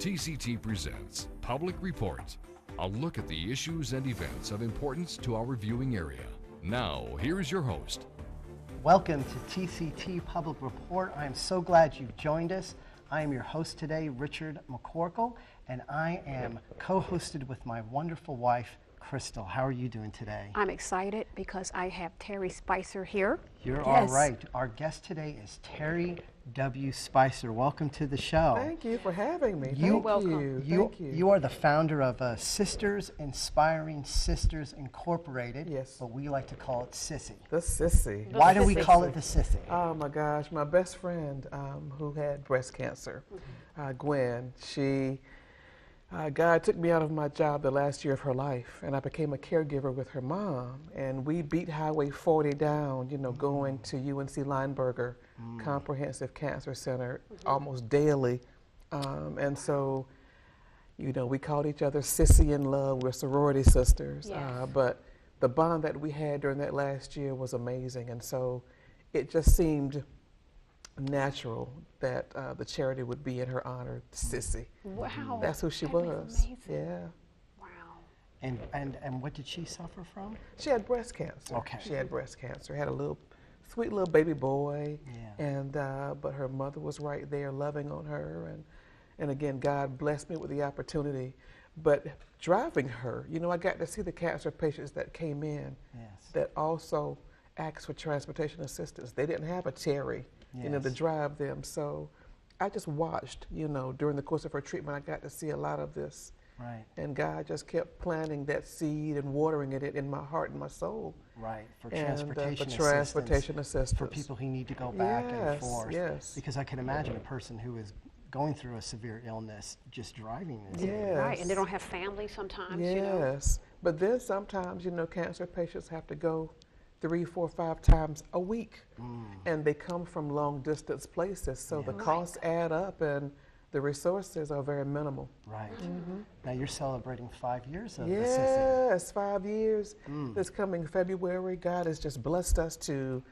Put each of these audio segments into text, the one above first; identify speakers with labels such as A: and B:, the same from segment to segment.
A: TCT presents Public Report, a look at the issues and events of importance to our viewing area. Now, here's your host.
B: Welcome to TCT Public Report. I am so glad you've joined us. I am your host today, Richard McCorkell, and I am co-hosted with my wonderful wife, Crystal. How are you doing today?
C: I'm excited because I have Terry Spicer here.
B: You're all right. Our guest today is Terry W. Spicer. Welcome to the show.
D: Thank you for having me.
C: You're welcome.
D: Thank you.
B: You are the founder of Sisters Inspiring Sisters Incorporated.
D: Yes.
B: But we like to call it Sisi.
D: The Sisi.
B: Why do we call it the Sisi?
D: Oh my gosh, my best friend who had breast cancer, Gwen, God took me out of my job the last year of her life, and I became a caregiver with her mom. And we beat Highway 40 down, going to UNC Lineberger Comprehensive Cancer Center almost daily. And so, we called each other Sissy in love. We're sorority sisters.
C: Yes.
D: But the bond that we had during that last year was amazing. And so it just seemed natural that the charity would be in her honor, Sissy.
C: Wow.
D: That's who she
C: That
D: was.
C: is amazing.
D: Yeah.
C: Wow.
B: And what did she suffer from?
D: She had breast cancer.
B: Okay.
D: She had breast cancer. Had a sweet little baby boy.
B: Yeah.
D: And but her mother was right there loving on her, and again, God blessed me with the opportunity. But driving her, I got to see the cancer patients that came in that also asked for transportation assistance. They didn't have a Terry, to drive them. So I just watched, during the course of her treatment, I got to see a lot of this.
B: Right.
D: And God just kept planting that seed and watering it in my heart and my soul.
B: Right, for
D: transportation assistance.
B: For people who need to go back and forth.
D: Yes.
B: Because I can imagine a person who is going through a severe illness just driving this.
D: Yes.
C: Right, and they don't have family sometimes,
D: Yes. But then sometimes, cancer patients have to go 3, 4, 5 times a week. And they come from long distance places. So the costs add up and the resources are very minimal.
B: Right. Now you're celebrating 5 years of the Sisi.
D: Yes, 5 years. This coming February, God has just blessed us to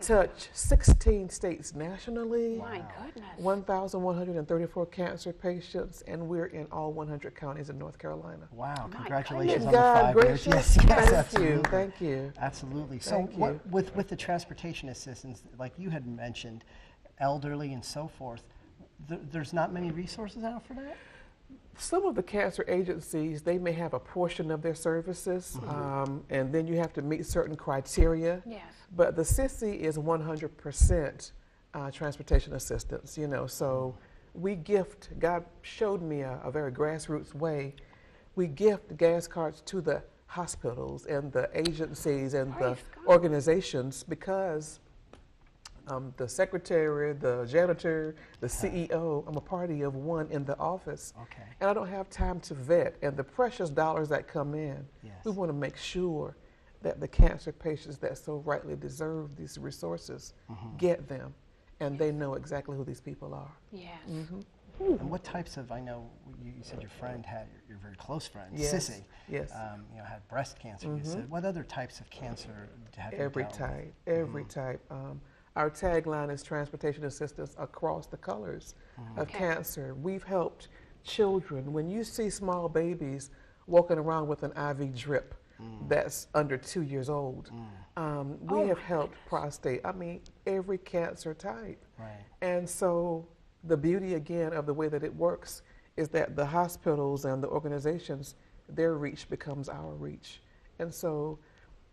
D: touch 16 states nationally.
C: My goodness.
D: 1,134 cancer patients, and we're in all 100 counties in North Carolina.
B: Wow,
C: My
B: congratulations on
D: Isn't God
B: the 5
D: gracious?
B: years. Yes, absolutely.
D: Thank you.
B: Absolutely. So
D: Thank you.
B: with the transportation assistance, like you had mentioned, elderly and so forth, there's not many resources out for that?
D: Some of the cancer agencies, they may have a portion of their services, and then you have to meet certain criteria.
C: Yes.
D: But the Sisi is 100% transportation assistance, so we gift, God showed me a very grassroots way, we gift gas cards to the hospitals and the agencies and the organizations because the secretary, the janitor, the CEO, I'm a party of one in the office.
B: Okay.
D: And I don't have time to vet. And the precious dollars that come in, we want to make sure that the cancer patients that so rightly deserve these resources get them. And they know exactly who these people are.
C: Yes.
B: And what types of, I know you said your friend had, your very close friend, Sissy, had breast cancer, you said. What other types of cancer have you
D: Every
B: dealt
D: type,
B: with?
D: every type. Our tagline is transportation assistance across the colors of cancer. We've helped children. When you see small babies walking around with an IV drip that's under 2 years old, we have helped prostate, every cancer type.
B: Right.
D: And so the beauty, again, of the way that it works is that the hospitals and the organizations, their reach becomes our reach. And so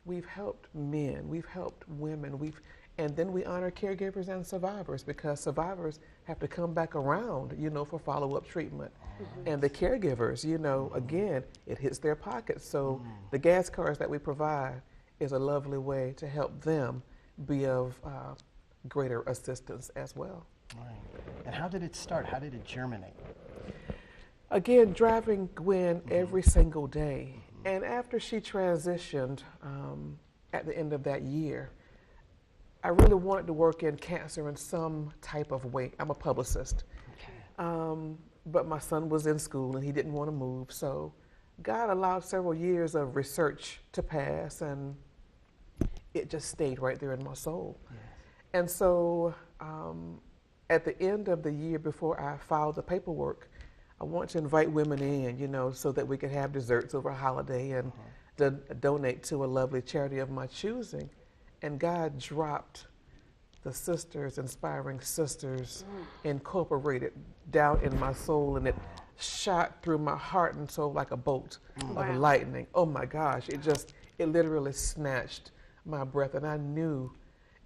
D: we've helped men, we've helped women, and then we honor caregivers and survivors because survivors have to come back around, for follow-up treatment. And the caregivers, again, it hits their pockets. So the gas cards that we provide is a lovely way to help them be of greater assistance as well.
B: Right. And how did it start? How did it germinate?
D: Again, driving Gwen every single day. And after she transitioned at the end of that year, I really wanted to work in cancer in some type of way. I'm a publicist.
C: Okay.
D: But my son was in school and he didn't want to move. So God allowed several years of research to pass and it just stayed right there in my soul.
B: Yes.
D: And so at the end of the year before I filed the paperwork, I want to invite women in, you know, so that we could have desserts over a holiday and donate to a lovely charity of my choosing. And God dropped the Sisters, Inspiring Sisters, Incorporated down in my soul, and it shot through my heart and soul like a bolt of lightning. Oh my gosh, it literally snatched my breath, and I knew.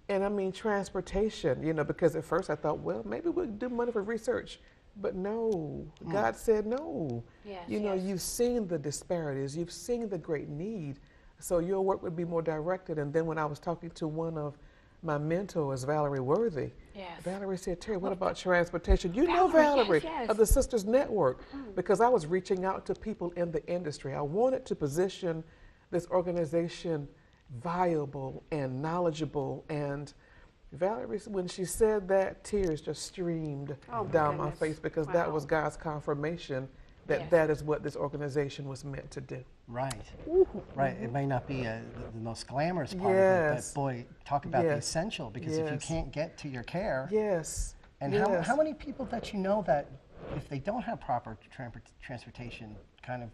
D: And I mean, transportation, you know, because at first I thought, well, maybe we'll do money for research. But no, God said no.
C: Yes,
D: you know,
C: yes.
D: you've seen the disparities, you've seen the great need, so your work would be more directed. And then when I was talking to one of my mentors, Valerie Worthy, Valerie said, Terry, what about transportation? You know Valerie
C: yes.
D: of the Sisters Network, because I was reaching out to people in the industry. I wanted to position this organization viable and knowledgeable, and Valerie, when she said that, tears just streamed down my face, because that was God's confirmation that that is what this organization was meant to do.
B: Right. Right. It may not be the most glamorous part of it, but boy, talk about the essential, because if you can't get to your care. And how many people that you know that if they don't have proper transportation kind of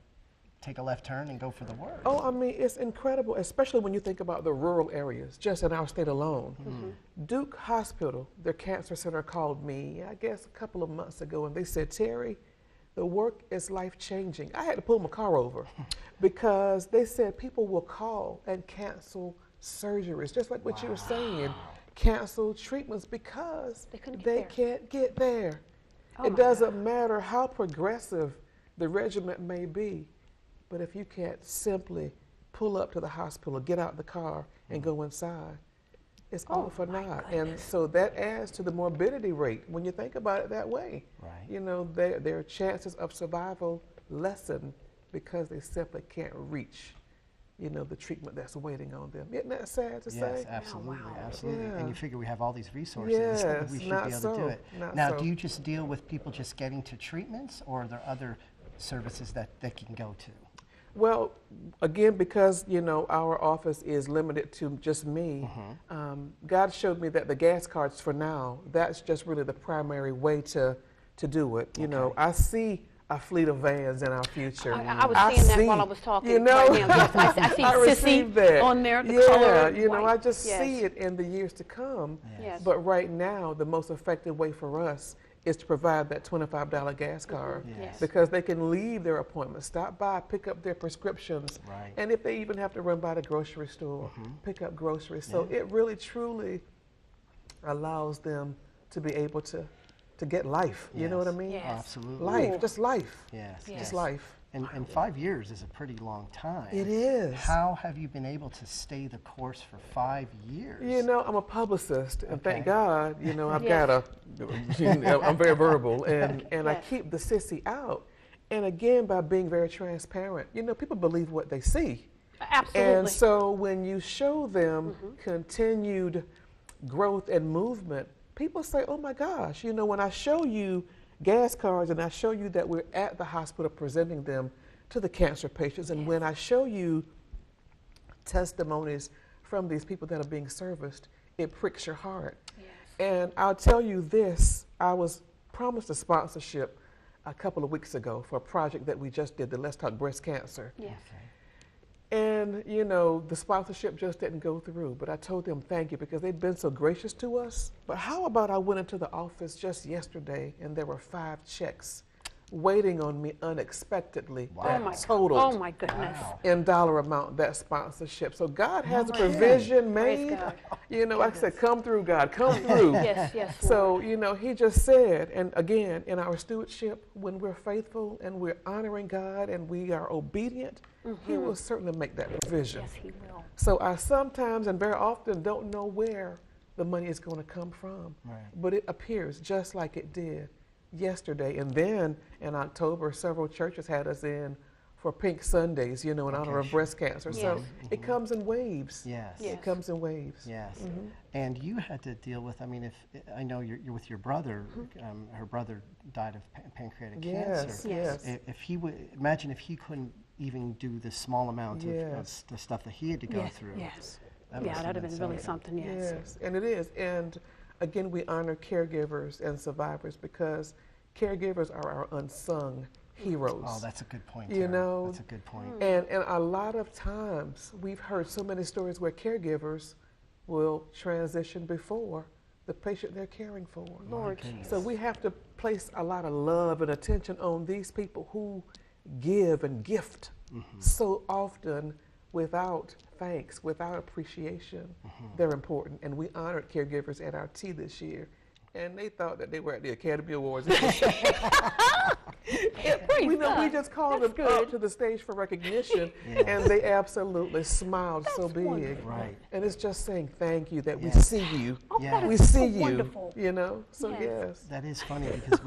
B: take a left turn and go for the work?
D: Oh, I mean, it's incredible, especially when you think about the rural areas, just in our state alone. Duke Hospital, their cancer center, called me, I guess, a couple of months ago, and they said, Terry, the work is life-changing. I had to pull my car over because they said people will call and cancel surgeries, just like what you were saying, cancel treatments because they can't get there. It doesn't matter how progressive the regimen may be, but if you can't simply pull up to the hospital, get out the car, and go inside, it's all for naught. And so that adds to the morbidity rate when you think about it that way. You know, their chances of survival lessen because they simply can't reach, you know, the treatment that's waiting on them. Isn't that sad to say?
B: Yes, absolutely, absolutely. And you figure we have all these resources, we should be able to do it. Now, do you just deal with people just getting to treatments, or are there other services that they can go to?
D: Well, again, because, you know, our office is limited to just me, God showed me that the gas cards for now, that's just really the primary way to do it. You know, I see a fleet of vans in our future.
C: I was seeing that while I was talking.
D: You know,
C: right now. Yes, I see Sisi
D: that
C: on there, the color.
D: You know, I just see it in the years to come. But right now, the most effective way for us is to provide that $25 gas card, because they can leave their appointment, stop by, pick up their prescriptions, and if they even have to run by the grocery store, pick up groceries. So it really, truly allows them to be able to get life. You know what I mean?
B: Absolutely.
D: Life, just life. Just life.
B: And 5 years is a pretty long time.
D: It is.
B: How have you been able to stay the course for 5 years?
D: You know, I'm a publicist, and thank God, you know, I've got I'm very verbal, and I keep the Sisi out. And again, by being very transparent, you know, people believe what they see.
C: Absolutely.
D: And so when you show them continued growth and movement, people say, oh my gosh, you know, when I show you gas cards and I show you that we're at the hospital presenting them to the cancer patients, and when I show you testimonies from these people that are being serviced, it pricks your heart. And I'll tell you this, I was promised a sponsorship a couple of weeks ago for a project that we just did, the Let's Talk Breast Cancer. And, you know, the sponsorship just didn't go through, but I told them thank you because they'd been so gracious to us. But how about I went into the office just yesterday and there were 5 checks waiting on me unexpectedly that totaled in dollar amount that sponsorship. So God has a provision made. You know, like I said, come through, God, come through. So, you know, he just said, and again, in our stewardship, when we're faithful and we're honoring God and we are obedient, he will certainly make that provision.
C: He will.
D: So I sometimes and very often don't know where the money is going to come from, but it appears just like it did yesterday. And then in October, several churches had us in for Pink Sundays, you know, in honor of breast cancer. So it comes in waves. It comes in waves.
B: And you had to deal with, I mean, if I know you're with your brother, her brother died of pancreatic cancer. If he would, imagine if he couldn't even do the small amount of the stuff that he had to go through. That would have been really something.
D: And it is. And again, we honor caregivers and survivors because caregivers are our unsung heroes.
B: Oh, that's a good point.
D: You
B: Tara.
D: know,
B: That's a good point.
D: And a lot of times we've heard so many stories where caregivers will transition before the patient they're caring for.
C: Lord
D: So we have to place a lot of love and attention on these people who give and gift so often without thanks, without appreciation. They're important. And we honored caregivers at our tea this year. And they thought that they were at the Academy Awards. We just called them up to the stage for recognition, and they absolutely smiled so big.
C: wonderful.
B: Right.
D: And it's just saying thank you, that we
B: Yes.
D: see you.
B: Yeah.
D: We
C: so
D: see you,
C: wonderful.
D: you know? So
C: Yes.
D: yes.
B: That is funny because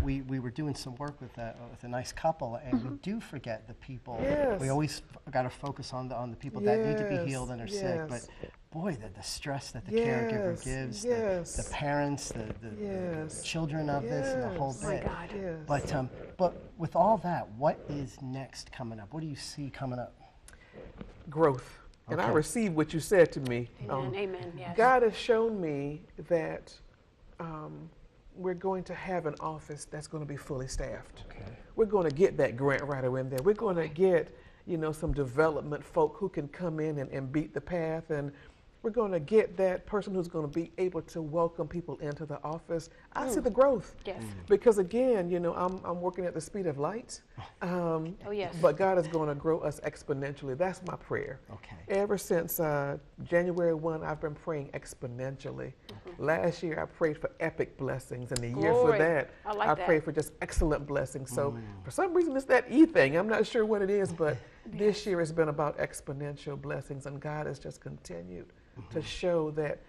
B: we were doing some work with a nice couple, and we do forget the people.
D: Yes.
B: We always got to focus on the people that need to be
D: Yes,
B: healed and are sick.
D: yes.
B: But boy, the stress that the caregiver
D: Yes,
B: gives,
D: yes.
B: the parents, the
D: Yes.
B: children of this, and the whole
D: Yes.
C: My
B: bit.
C: God.
D: Yes.
B: But with all that, what is next coming up? What do you see coming up?
D: Growth. And I
B: Okay.
D: received what you said to me.
C: Amen. Amen. Yes.
D: God has shown me that we're going to have an office that's going to be fully staffed.
B: Okay.
D: We're going to get that grant writer in there. We're going to get, some development folk who can come in and beat the path. And we're going to get that person who's going to be able to welcome people into the office. I see the growth.
C: Yes.
D: Because again, I'm working at the speed of light.
C: Oh, yes.
D: But God is going to grow us exponentially. That's my prayer.
B: Okay.
D: Ever since January 1, I've been praying exponentially. Last year, I prayed for epic blessings, and the year for
C: Glory.
D: that,
C: I like that.
D: prayed for just excellent blessings. So for some reason, it's that E thing. I'm not sure what it is, but this year has been about exponential blessings, and God has just continued to show that,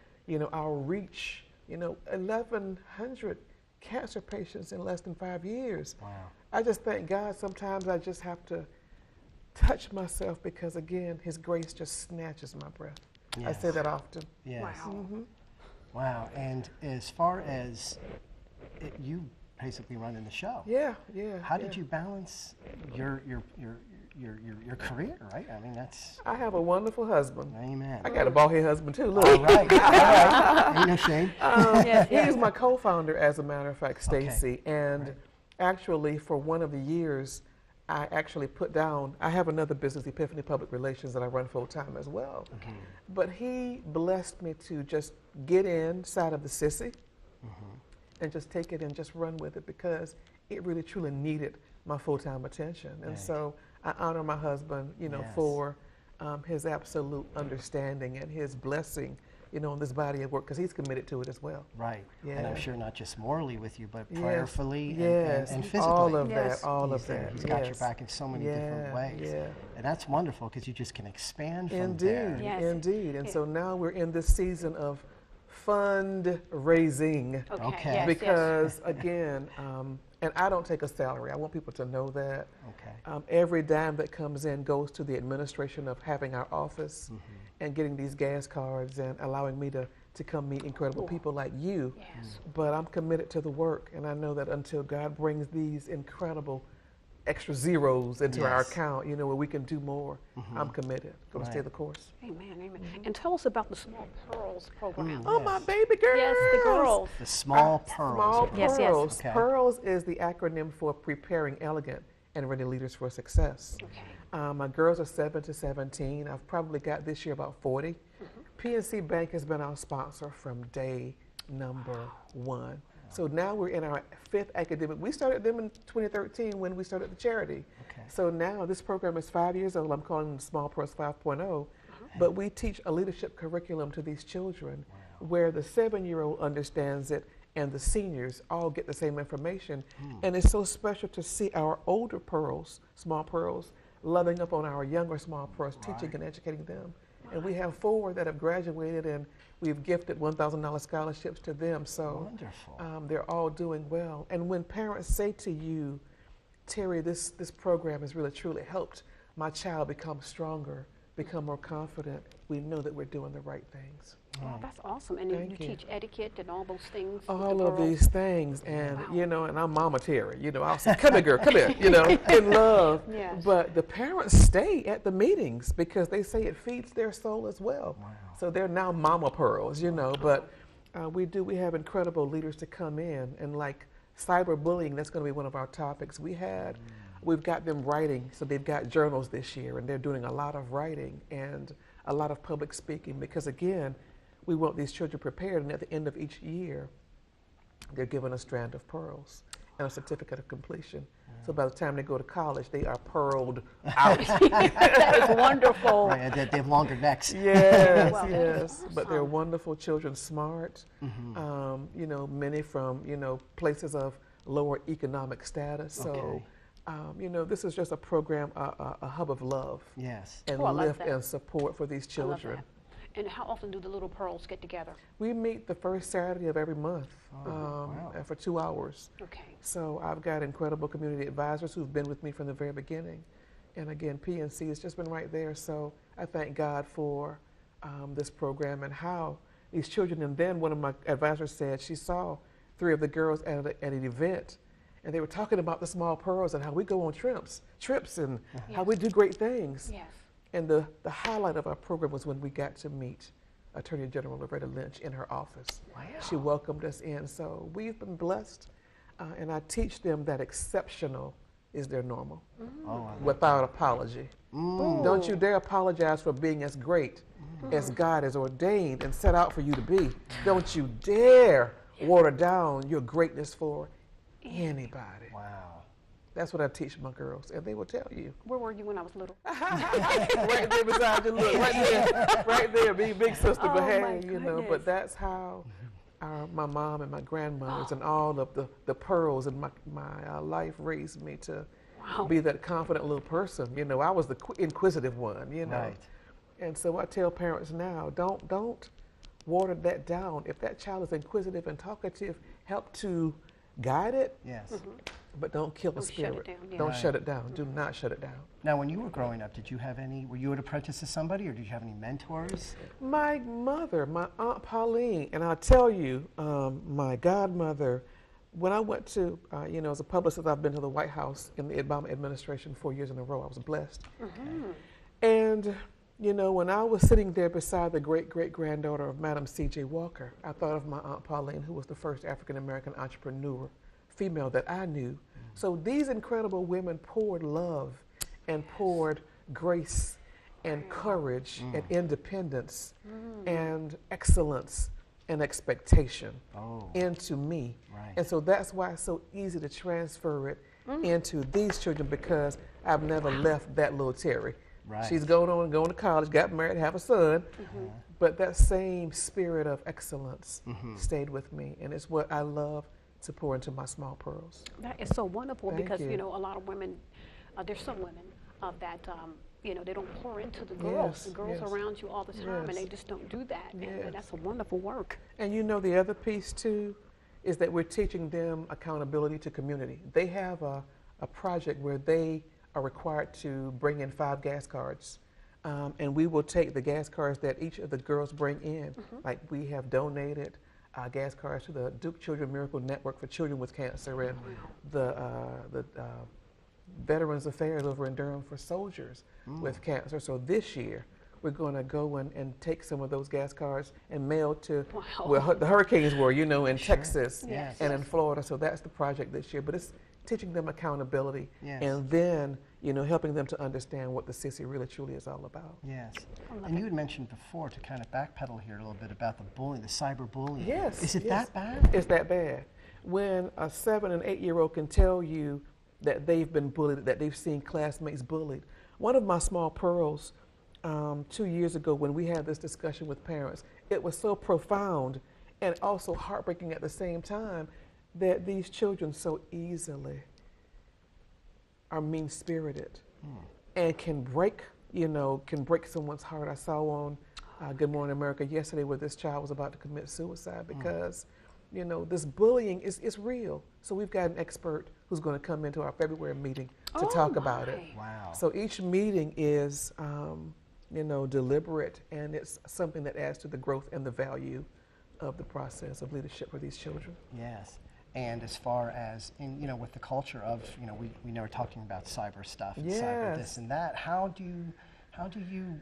D: our reach, 1,100 cancer patients in less than 5 years.
B: Wow.
D: I just thank God. Sometimes I just have to touch myself because, again, His grace just snatches my breath. I say
B: Yes.
D: that often.
B: Yes.
C: Wow.
B: Wow. And as far as you basically running the show,
D: Yeah.
B: how did you balance your career? Right. I mean, that's
D: I have a wonderful husband.
B: amen.
D: I got a bald head husband too. Look.
B: All right. Ain't no shame.
D: He's my co-founder, as a matter of fact, Stacy. And actually, for one of the years, I actually put down, I have another business, Epiphany Public Relations, that I run full time as well.
B: Okay.
D: But he blessed me to just get inside of the Sisi and just take it and just run with it, because it really truly needed my full-time attention. And
B: Right.
D: so I honor my husband,
B: Yes.
D: for his absolute understanding and his blessing, on this body of work, because he's committed to it as well.
B: Right. And I'm
D: Yeah.
B: sure not just morally with you, but
D: Yes.
B: prayerfully
D: Yes.
B: and physically.
D: All of
C: Yes.
D: that, all
B: He's
D: of
B: there.
D: that.
B: He's got your
D: yes.
B: back in so many different ways.
D: Yeah.
B: And that's wonderful because you just can expand from
D: Indeed,
B: there.
C: Yes.
D: indeed. And
C: Yeah.
D: so now we're in this season of fundraising.
B: Okay.
C: Yes,
D: Because again, and I don't take a salary. I want people to know that.
B: Okay.
D: Every dime that comes in goes to the administration of having our office and getting these gas cards and allowing me to come meet incredible people like you.
C: Yes.
D: But I'm committed to the work, and I know that until God brings these incredible extra zeros into our
B: Yes.
D: account, where we can do more, I'm committed. Going to stay
B: Right.
D: the course.
C: Amen. Amen. And tell us about the Small Pearls program.
D: Oh, my baby girls!
C: Yes, the girls.
B: The small pearls.
D: Small
C: Yes, yes.
D: Pearls.
B: Okay.
D: Pearls is the acronym for Preparing Elegant and Ready Leaders for Success.
C: Okay.
D: My girls are 7 to 17. I've probably got this year about 40. PNC Bank has been our sponsor from day number one. So now we're in our 5th academic. We started them in 2013 when we started the charity.
B: Okay.
D: So now this program is 5 years old. I'm calling them Small Pearls 5.0. But we teach a leadership curriculum to these children where the 7-year-old understands it and the seniors all get the same information. And it's so special to see our older pearls, small pearls, loving up on our younger small pearls, teaching and educating them. And we have 4 that have graduated, and we've gifted $1,000 scholarships to them. So
B: Wonderful.
D: they're all doing well. And when parents say to you, Terry, this program has really truly helped my child become stronger, become more confident, we know that we're doing the right things.
C: Well, that's awesome. And you
D: Thank you.
C: teach etiquette and all those things. with the
D: All of
C: girls.
D: these things, and and I'm Mama Terry, I'll say, come here, girl, come here, in love.
C: Yes.
D: But the parents stay at the meetings because they say it feeds their soul as well.
B: Wow.
D: So they're now Mama Pearls, but we have incredible leaders to come in, and like cyberbullying, that's going to be one of our topics. We've got them writing, so they've got journals this year, and they're doing a lot of writing and a lot of public speaking because, again, we want these children prepared, and at the end of each year, they're given a strand of pearls and a certificate of completion. So by the time they go to college, they are pearled out.
C: That is wonderful.
B: Right, they have longer necks.
D: Yes,
C: Well, that
D: yes.
C: is
D: But they're
C: awesome.
D: wonderful children, smart, you know, many from, you know, places of lower economic status. So,
B: Okay.
D: you know, this is just a program, a hub of love
B: Yes.
D: and
C: Oh, I love
D: lift
C: that.
D: and support for these
C: I love
D: children.
C: that. And how often do the little pearls get together?
D: We meet the first Saturday of every month
B: wow.
D: for 2 hours.
C: Okay.
D: So I've got incredible community advisors who've been with me from the very beginning. And again, PNC has just been right there. So I thank God for this program and how these children, and then one of my advisors said she saw 3 of the girls at an event, and they were talking about the small pearls and how we go on trips and how we do great things.
C: Yes.
D: And the highlight of our program was when we got to meet Attorney General Loretta Lynch in her office.
B: Wow.
D: She welcomed us in. So we've been blessed, and I teach them that exceptional is their normal,
B: Oh,
D: without apology. Don't you dare apologize for being as great as God has ordained and set out for you to be. Don't you dare water down your greatness for anybody.
B: wow.
D: That's what I teach my girls, and they will tell you.
C: Where were you when I was little?
D: Right there beside you, look, right there, big sister,
C: Oh,
D: but
C: my
D: hey, you know,
C: goodness.
D: but that's how my mom and my grandmothers and all of the pearls in my life raised me to
C: Wow.
D: be that confident little person. You know, I was the inquisitive one, you know.
B: Right.
D: And so I tell parents now, don't water that down. If that child is inquisitive and talkative, help to guide it,
B: Yes.
D: but don't kill the
C: Don't shut it
D: spirit.
C: down, yeah.
D: Don't
B: Right.
D: shut it down. Do not shut it down.
B: Now, when you were growing up, were you an apprentice to somebody, or did you have any mentors?
D: My mother, my Aunt Pauline, and I'll tell you, my godmother, when I went to, you know, as a publicist, I've been to the White House in the Obama administration 4 years in a row. I was blessed. And, you know, when I was sitting there beside the great-great-granddaughter of Madam C.J. Walker, I thought of my Aunt Pauline, who was the first African-American entrepreneur, female that I knew. So these incredible women poured love and poured grace and courage and independence and excellence and expectation into me.
B: Right.
D: And so that's why it's so easy to transfer it into these children, because I've never left that little Terry.
B: Right.
D: She's going to college, got married, have a son, but that same spirit of excellence stayed with me, and it's what I love to pour into my small pearls.
C: That is so wonderful
D: Thank
C: because,
D: you.
C: you know, a lot of women, there's some women that, you know, they don't pour into the girls.
D: Yes,
C: The girls
D: yes.
C: around you all the time, and
D: Yes.
C: they just don't do that.
D: Yes.
C: And that's a wonderful work.
D: And you know, the other piece too is that we're teaching them accountability to community. They have a project where they are required to bring in 5 gas cards. And we will take the gas cards that each of the girls bring in. Like we have donated gas cards to the Duke Children Miracle Network for Children with Cancer, and the Veterans Affairs over in Durham for soldiers with cancer. So this year, we're going to go and take some of those gas cards and mail to where the hurricanes were, you know, in Texas
B: Yes.
D: and in Florida. So that's the project this year. But it's teaching them accountability
B: Yes.
D: and then, you know, helping them to understand what the Sisi really truly is all about.
B: Yes. And you had mentioned before, to kind of backpedal here a little bit, about the bullying, the cyberbullying.
D: Yes.
B: Is it
D: yes.
B: that bad?
D: It's that bad. When a 7 and 8-year-old can tell you that they've been bullied, that they've seen classmates bullied. One of my small pearls 2 years ago, when we had this discussion with parents, it was so profound and also heartbreaking at the same time that these children so easily are mean-spirited and can break, you know, can break someone's heart. I saw on Good Morning America yesterday where this child was about to commit suicide because, you know, this bullying is real. So we've got an expert who's going to come into our February meeting to talk about it.
B: Wow.
D: So each meeting is, you know, deliberate, and it's something that adds to the growth and the value of the process of leadership for these children.
B: Yes. And as far as, in, you know, with the culture of, you know, we know we're talking about cyber stuff and cyber this
D: Yes.
B: and that, how do you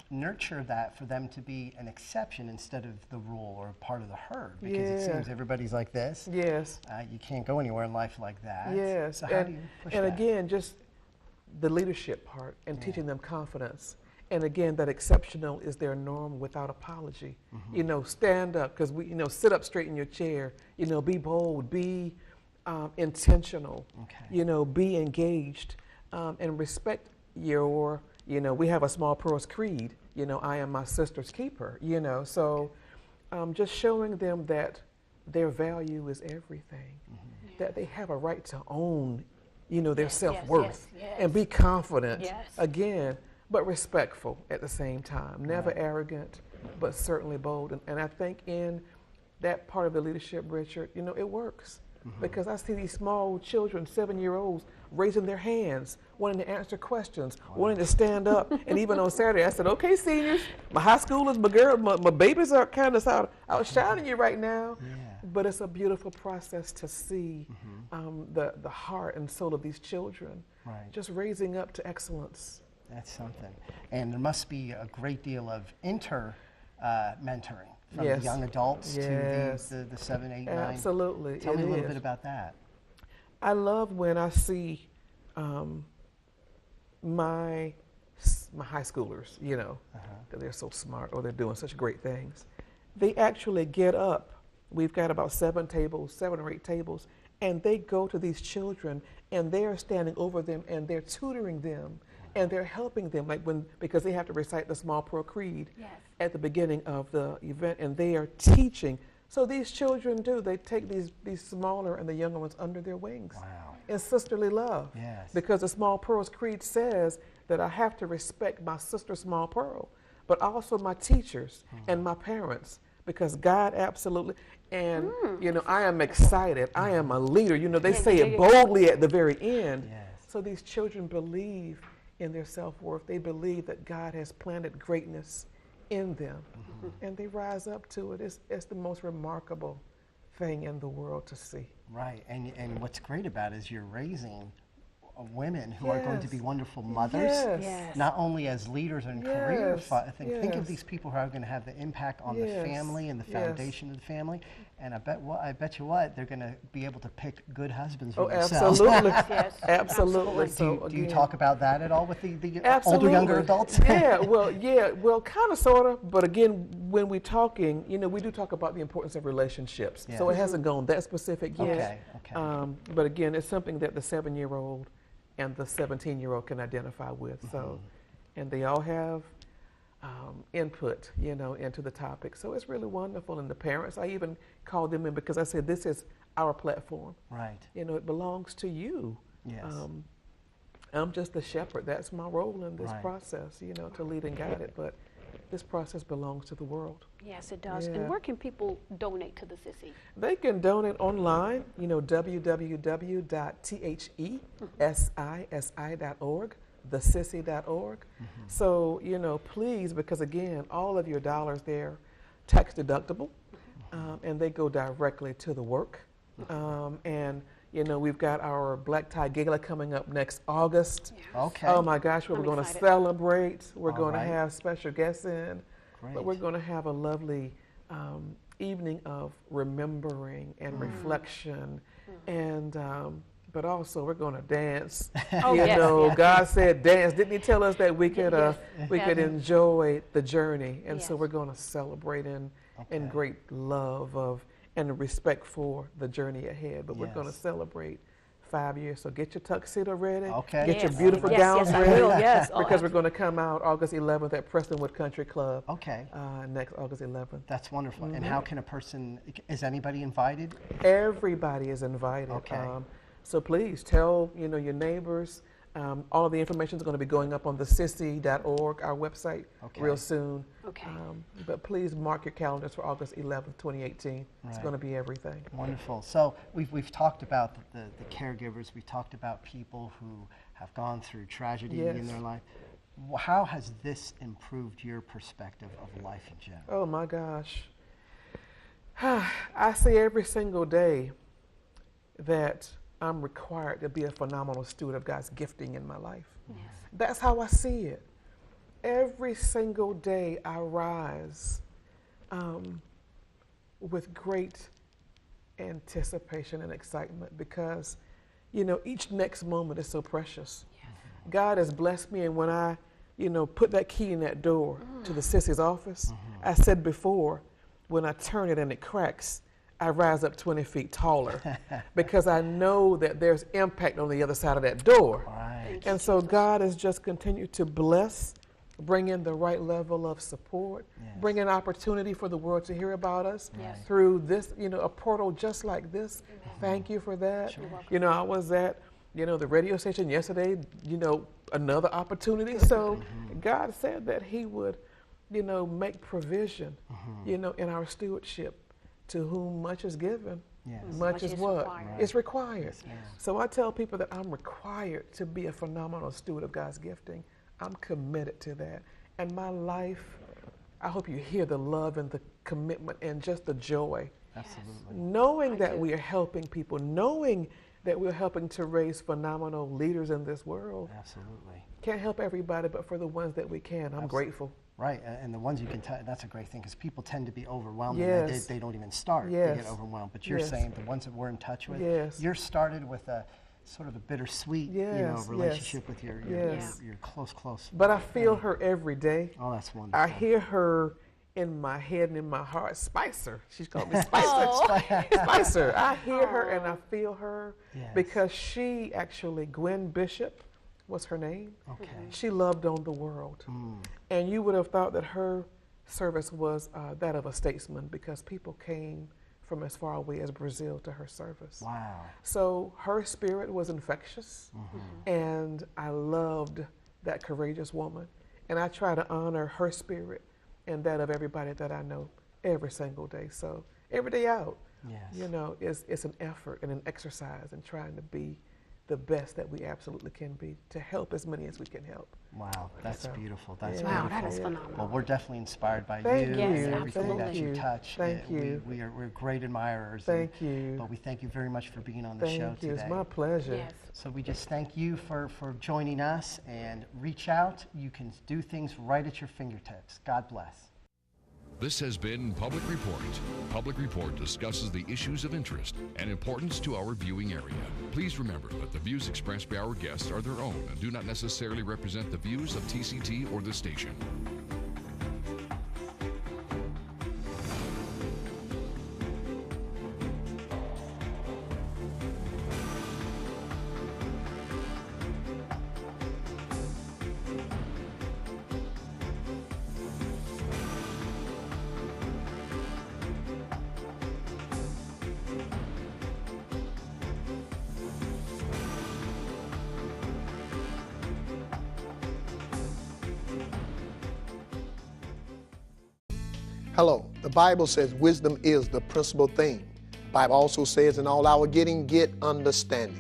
B: nurture that for them to be an exception instead of the rule or part of the herd? Because it seems everybody's like this.
D: Yes.
B: You can't go anywhere in life like that.
D: Yes.
B: So how do you push
D: and
B: that?
D: again, just the leadership part and teaching them confidence. And again, that exceptional is their norm without apology. You know, stand up, because we, sit up straight in your chair. You know, be bold, be intentional. You know, be engaged, and respect your. You know, we have a small pearls creed. You know, I am my sister's keeper. You know, so just showing them that their value is everything. That they have a right to own, their self-worth and be confident. Again. But respectful at the same time, never arrogant, but certainly bold. And I think in that part of the leadership, Richard, it works. Because I see these small children, 7-year-olds, raising their hands, wanting to answer questions, wanting to stand up. And even on Saturday, I said, okay, seniors, my high schoolers, my girls, my babies are kind of outshining you right now. But it's a beautiful process to see the heart and soul of these children just raising up to excellence.
B: That's something. And there must be a great deal of mentoring from the young adults to the 7, 8, 9.
D: Absolutely.
B: Tell me a little bit about that.
D: I love when I see my high schoolers, that they're so smart or they're doing such great things. They actually get up. We've got about 7 or 8 tables, and they go to these children and they're standing over them and they're tutoring them. And they're helping them, because they have to recite the small pearl creed at the beginning of the event, and they are teaching. So these children they take these smaller and the younger ones under their wings in sisterly love. Because the small pearl's creed says that I have to respect my sister small pearl, but also my teachers and my parents, because God absolutely, and I am excited. I am a leader. They say it boldly at the very end. So these children believe in their self-worth. They believe that God has planted greatness in them, and they rise up to it. It's the most remarkable thing in the world to see.
B: Right, and what's great about it is you're raising women who are going to be wonderful mothers, not only as leaders in career. Think of these people who are going to have the impact on the family and the foundation of the family. And I bet you what, they're going to be able to pick good husbands for themselves.
D: Absolutely. Absolutely.
B: So do you talk about that at all with the older, younger adults?
D: Well, kind of, sort of. But again, when we're talking, we do talk about the importance of relationships. So it hasn't gone that specific yet. But again, it's something that the 7-year-old and the 17-year-old can identify with. So, and they all have input, into the topic. So it's really wonderful. And the parents, I even called them in because I said, this is our platform.
B: Right.
D: It belongs to you. I'm just the shepherd. That's my role in this process, to lead and guide it. But this process belongs to the world.
C: Yes, it does. And where can people donate to the Sisi?
D: They can donate online, www.thesisi.org, thesisi.org. So, please, because again, all of your dollars there, tax deductible, and they go directly to the work. And we've got our Black Tie Gala coming up next August. Oh my gosh, we're going to celebrate. We're going to have special guests in. But we're going to have a lovely evening of remembering and reflection, and but also we're going to dance. God said dance. Didn't He tell us that we could we could enjoy the journey? And so we're going to celebrate in great love and respect for the journey ahead. But we're going to celebrate 5 years. So get your tuxedo ready. Get your beautiful gowns ready. Because we're going to come out August 11th at Prestonwood Country Club. Next August 11th.
B: That's wonderful. And how can is anybody invited?
D: Everybody is invited. So please tell your neighbors. All of the information is going to be going up on the Sisi.org, our website, real soon. But please mark your calendars for August 11th, 2018. It's going to be everything.
B: Wonderful. So we've talked about the caregivers. We've talked about people who have gone through tragedy in their life. How has this improved your perspective of life in general?
D: Oh my gosh. I see every single day that I'm required to be a phenomenal steward of God's gifting in my life. That's how I see it. every single day I rise with great anticipation and excitement because, each next moment is so precious.
C: Yes.
D: God has blessed me, and when I, put that key in that door to the Sisi's office, I said before, when I turn it and it cracks, I rise up 20 feet taller because I know that there's impact on the other side of that door.
B: Right.
D: And so God has just continued to bless, bring in the right level of support, bring in opportunity for the world to hear about us through this, a portal just like this. Thank you for that.
B: Sure.
D: I was at, the radio station yesterday, another opportunity. So God said that he would, make provision, in our stewardship. To whom much is given, much is what?
C: Required.
D: It's required.
B: Yes.
D: So I tell people that I'm required to be a phenomenal steward of God's gifting. I'm committed to that. And my life, I hope you hear the love and the commitment and just the joy.
B: Absolutely.
D: Knowing that we are helping people, knowing that we're helping to raise phenomenal leaders in this world.
B: Absolutely.
D: Can't help everybody, but for the ones that we can, I'm grateful.
B: Right, and the ones you can tell, that's a great thing because people tend to be overwhelmed
D: Yes.
B: and they don't even start.
D: Yes.
B: They get overwhelmed. But you're
D: Yes.
B: saying the ones that we're in touch with,
D: Yes.
B: you're started with a sort of a bittersweet
D: Yes,
B: relationship with your
D: yes.
B: your close.
D: But I feel her every day.
B: Oh, that's wonderful.
D: I hear her in my head and in my heart. Spicer. She's called me Spicer.
C: Oh.
D: Spicer. I hear her and I feel her
B: Yes.
D: because she actually, Gwen Bishop was her name.
B: Okay.
D: She loved on the world. And you would have thought that her service was that of a statesman because people came from as far away as Brazil to her service.
B: Wow.
D: So her spirit was infectious, and I loved that courageous woman. And I try to honor her spirit and that of everybody that I know every single day. So every day out,
B: Yes.
D: it's an effort and an exercise in trying to be the best that we absolutely can be to help as many as we can help.
B: Wow, that's
D: So,
B: beautiful. That's
D: yeah.
C: Wow,
B: beautiful.
C: that is phenomenal.
B: Well, we're definitely inspired by
D: Thank
B: you
D: you.
B: and
C: Yes,
B: everything that you
C: absolutely.
B: touch.
D: Thank you.
B: We're great admirers.
D: Thank you.
B: But we thank you very much for being on the show
D: Thank you.
B: today.
D: It's my pleasure.
C: Yes.
B: So we just thank you for joining us and reach out. You can do things right at your fingertips. God bless.
A: This has been Public Report. Public Report discusses the issues of interest and importance to our viewing area. Please remember that the views expressed by our guests are their own and do not necessarily represent the views of TCT or the station.
E: Hello. The Bible says wisdom is the principal thing. The Bible also says in all our getting, get understanding.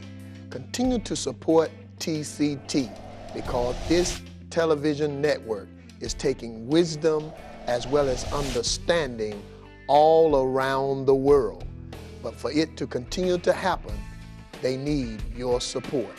E: Continue to support TCT because this television network is taking wisdom as well as understanding all around the world. But for it to continue to happen, they need your support.